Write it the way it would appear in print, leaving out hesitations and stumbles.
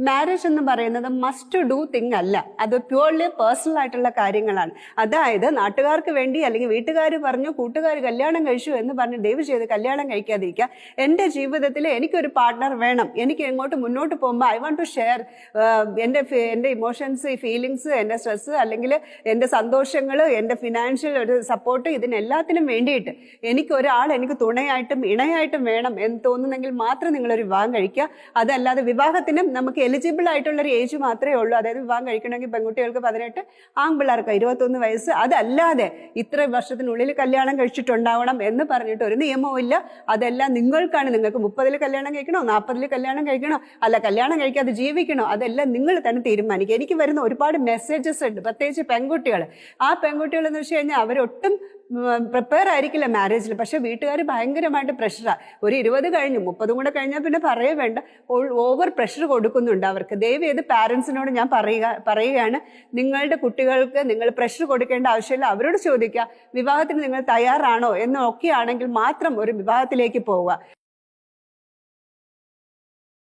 Marriage എന്ന് പറയുന്നത് must do thing അല്ല, അത് പ്യൂർലി പേഴ്സണൽ ആയിട്ടുള്ള കാര്യങ്ങളാണ്. അതായത് നാട്ടുകാർക്ക് വേണ്ടി അല്ലെങ്കിൽ വീട്ടുകാർ പറഞ്ഞു, കൂട്ടുകാർ കല്യാണം കഴിച്ചു എന്ന് പറഞ്ഞ് ദയവ് ചെയ്ത് കല്യാണം കഴിക്കാതിരിക്കുക. എൻ്റെ ജീവിതത്തിൽ എനിക്കൊരു പാർട്ട്ണർ വേണം, എനിക്ക് എങ്ങോട്ട് മുന്നോട്ട് പോകുമ്പോൾ ഐ വാണ്ട് ടു ഷെയർ എൻ്റെ ഇമോഷൻസ്, ഫീലിങ്സ്, എൻ്റെ സ്ട്രെസ്, അല്ലെങ്കിൽ എൻ്റെ സന്തോഷങ്ങൾ, എൻ്റെ ഫിനാൻഷ്യൽ ഒരു സപ്പോർട്ട്, ഇതിനെല്ലാത്തിനും വേണ്ടിയിട്ട് എനിക്ക് തുണയായിട്ടും ഇണയായിട്ടും വേണം എന്ന് തോന്നുന്നെങ്കിൽ മാത്രം നിങ്ങളൊരു വിവാഹം കഴിക്കുക. അതല്ലാതെ വിവാഹത്തിനും നമുക്ക് എലിജിബിൾ ആയിട്ടുള്ള ഒരു ഏജ് മാത്രമേ ഉള്ളൂ. അതായത് വിവാഹം കഴിക്കണമെങ്കിൽ പെൺകുട്ടികൾക്ക് 18, ആൺപിള്ളേർക്ക് 21 വയസ്സ്. അതല്ലാതെ ഇത്ര വർഷത്തിനുള്ളിൽ കല്യാണം കഴിച്ചിട്ടുണ്ടാവണം എന്ന് പറഞ്ഞിട്ട് ഒരു നിയമവും ഇല്ല. അതെല്ലാം നിങ്ങൾക്കാണ്. നിങ്ങൾക്ക് 30 കല്യാണം കഴിക്കണോ, 40 കല്യാണം കഴിക്കണോ, അല്ല കല്യാണം കഴിക്കാതെ ജീവിക്കണോ, അതെല്ലാം നിങ്ങൾ തന്നെ തീരുമാനിക്കുക. എനിക്ക് വരുന്ന ഒരുപാട് മെസ്സേജസ് ഉണ്ട്, പ്രത്യേകിച്ച് പെൺകുട്ടികൾ. ആ പെൺകുട്ടികൾ എന്ന് വെച്ച് കഴിഞ്ഞാൽ അവരൊട്ടും പ്രിപ്പയർ ആയിരിക്കില്ല മാരേജിൽ. പക്ഷെ വീട്ടുകാർ ഭയങ്കരമായിട്ട് പ്രഷറാണ്. ഒരു 20 കഴിഞ്ഞു, 30 കൂടെ കഴിഞ്ഞാൽ പിന്നെ പറയേ വേണ്ട, ഓവർ പ്രഷർ കൊടുക്കുന്നുണ്ട് അവർക്ക്. ദയവ് ചെയ്ത് പാരൻസിനോട് ഞാൻ പറയുകയാണ്, നിങ്ങളുടെ കുട്ടികൾക്ക് നിങ്ങൾ പ്രഷർ കൊടുക്കേണ്ട ആവശ്യമില്ല. അവരോട് ചോദിക്കുക, വിവാഹത്തിന് നിങ്ങൾ തയ്യാറാണോ എന്നൊക്കെ ആണെങ്കിൽ മാത്രം ഒരു വിവാഹത്തിലേക്ക് പോവുക.